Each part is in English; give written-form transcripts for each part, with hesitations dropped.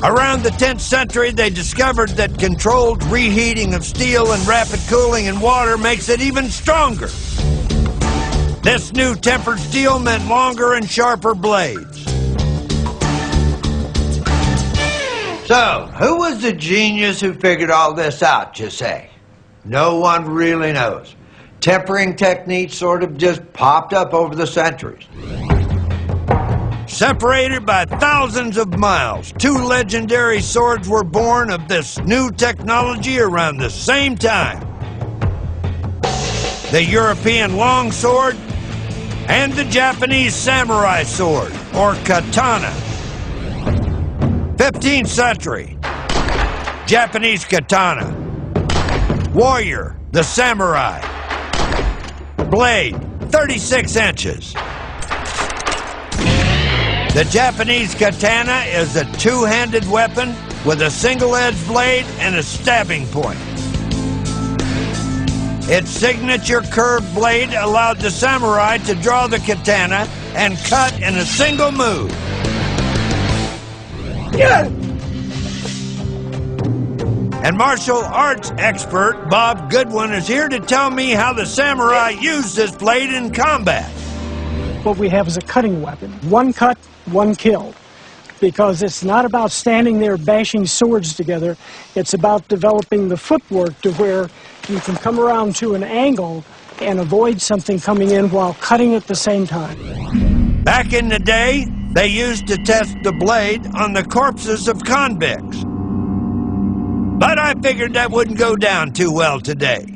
Around the 10th century, they discovered that controlled reheating of steel and rapid cooling in water makes it even stronger. This new tempered steel meant longer and sharper blades. So, who was the genius who figured all this out, you say? No one really knows. Tempering techniques sort of just popped up over the centuries. Separated by thousands of miles, two legendary swords were born of this new technology around the same time. The European Longsword and the Japanese Samurai Sword, or Katana. 15th century, Japanese Katana. Warrior, the Samurai. Blade, 36 inches. The Japanese katana is a two-handed weapon with a single-edged blade and a stabbing point. Its signature curved blade allowed the samurai to draw the katana and cut in a single move. Yeah. And martial arts expert Bob Goodwin is here to tell me how the samurai used this blade in combat. What we have is a cutting weapon. One cut, one kill. Because it's not about standing there bashing swords together. It's about developing the footwork to where you can come around to an angle and avoid something coming in while cutting at the same time. Back in the day, they used to test the blade on the corpses of convicts. But I figured that wouldn't go down too well today.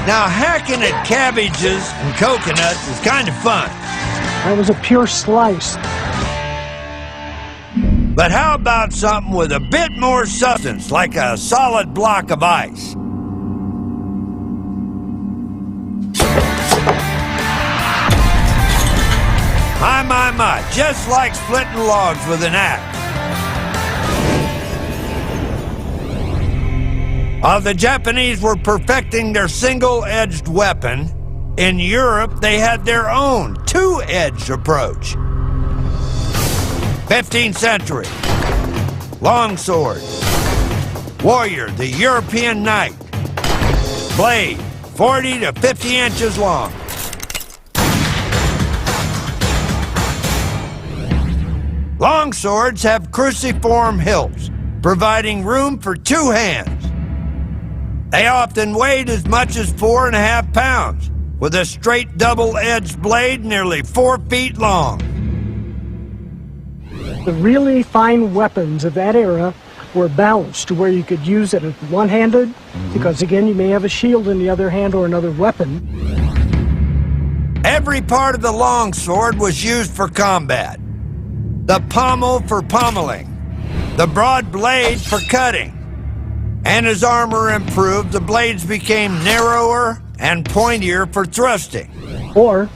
Now, hacking at cabbages and coconuts is kind of fun. That was a pure slice. But how about something with a bit more substance, like a solid block of ice? My, just like splitting logs with an axe. While the Japanese were perfecting their single-edged weapon, in Europe they had their own two-edged approach. 15th century, Longsword. Warrior, the European Knight. Blade, 40 to 50 inches long. Longswords have cruciform hilts, providing room for two hands. They often weighed as much as 4.5 pounds, with a straight double-edged blade nearly 4 feet long. The really fine weapons of that era were balanced to where you could use it one-handed, because again, you may have a shield in the other hand or another weapon. Every part of the longsword was used for combat. The pommel for pommeling, the broad blade for cutting. And as armor improved, the blades became narrower and pointier for thrusting. Or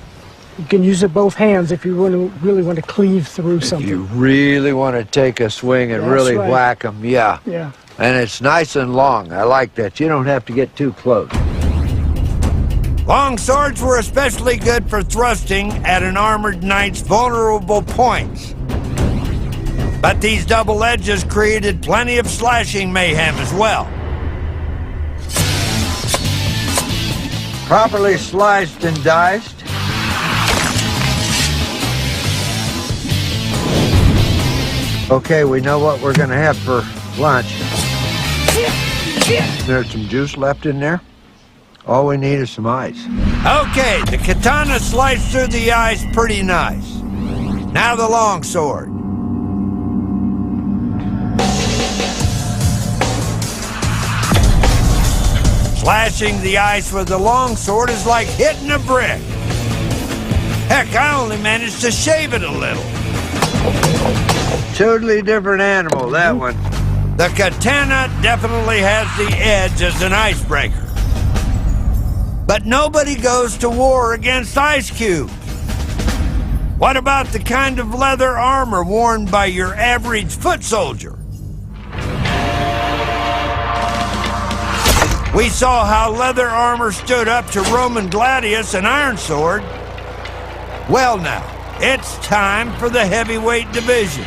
you can use it both hands if you really want to cleave through something. If you really want to take a swing and really whack them, yeah. Yeah. And it's nice and long. I like that. You don't have to get too close. Long swords were especially good for thrusting at an armored knight's vulnerable points. But these double edges created plenty of slashing mayhem as well. Properly sliced and diced. Okay, we know what we're going to have for lunch. There's some juice left in there. All we need is some ice. Okay, the katana sliced through the ice pretty nice. Now the longsword. Slashing the ice with the longsword is like hitting a brick. Heck, I only managed to shave it a little. Totally different animal, that one. The katana definitely has the edge as an icebreaker. But nobody goes to war against ice cubes. What about the kind of leather armor worn by your average foot soldier? We saw how leather armor stood up to Roman gladius and iron sword. Well now, it's time for the heavyweight division.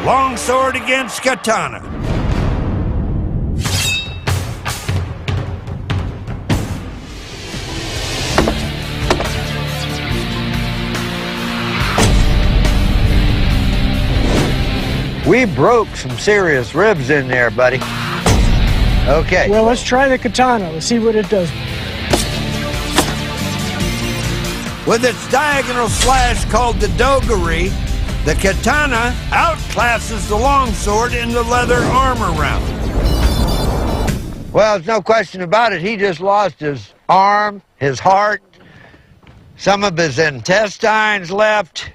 Longsword against Katana. We broke some serious ribs in there, buddy. Okay. Well, let's try the katana. Let's see what it does. With its diagonal slash called the dogari, the katana outclasses the longsword in the leather armor round. Well, there's no question about it. He just lost his arm, his heart, some of his intestines left.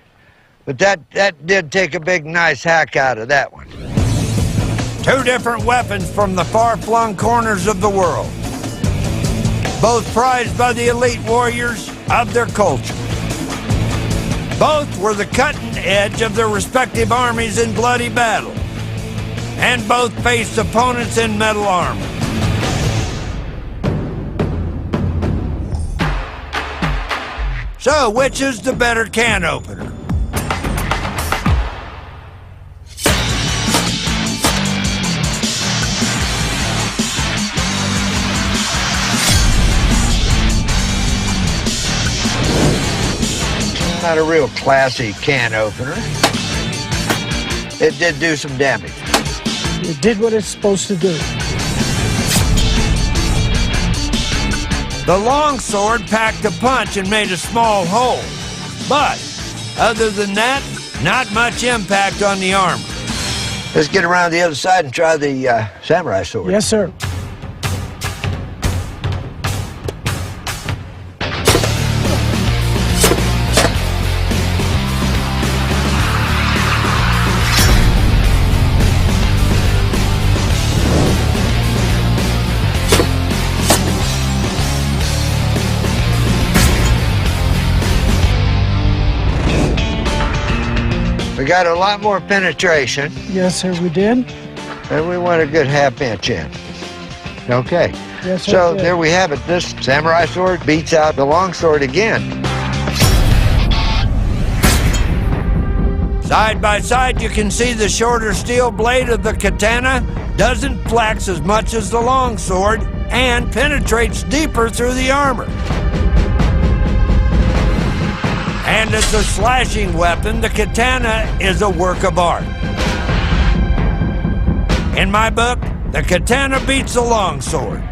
But that did take a big, nice hack out of that one. Two different weapons from the far-flung corners of the world. Both prized by the elite warriors of their culture. Both were the cutting edge of their respective armies in bloody battle. And both faced opponents in metal armor. So, which is the better can opener? Not a real classy can opener. It did do some damage. It did what it's supposed to do. The longsword packed a punch and made a small hole. But, other than that, not much impact on the armor. Let's get around the other side and try the samurai sword. Yes, sir. We got a lot more penetration, Yes, sir, we did. and we want a good half-inch in. Okay. Yes, sir. So we did. there we have it. This samurai sword beats out the longsword again. Side by side, you can see the shorter steel blade of the katana doesn't flex as much as the longsword and penetrates deeper through the armor. And as a slashing weapon, the katana is a work of art. In my book, the katana beats the longsword.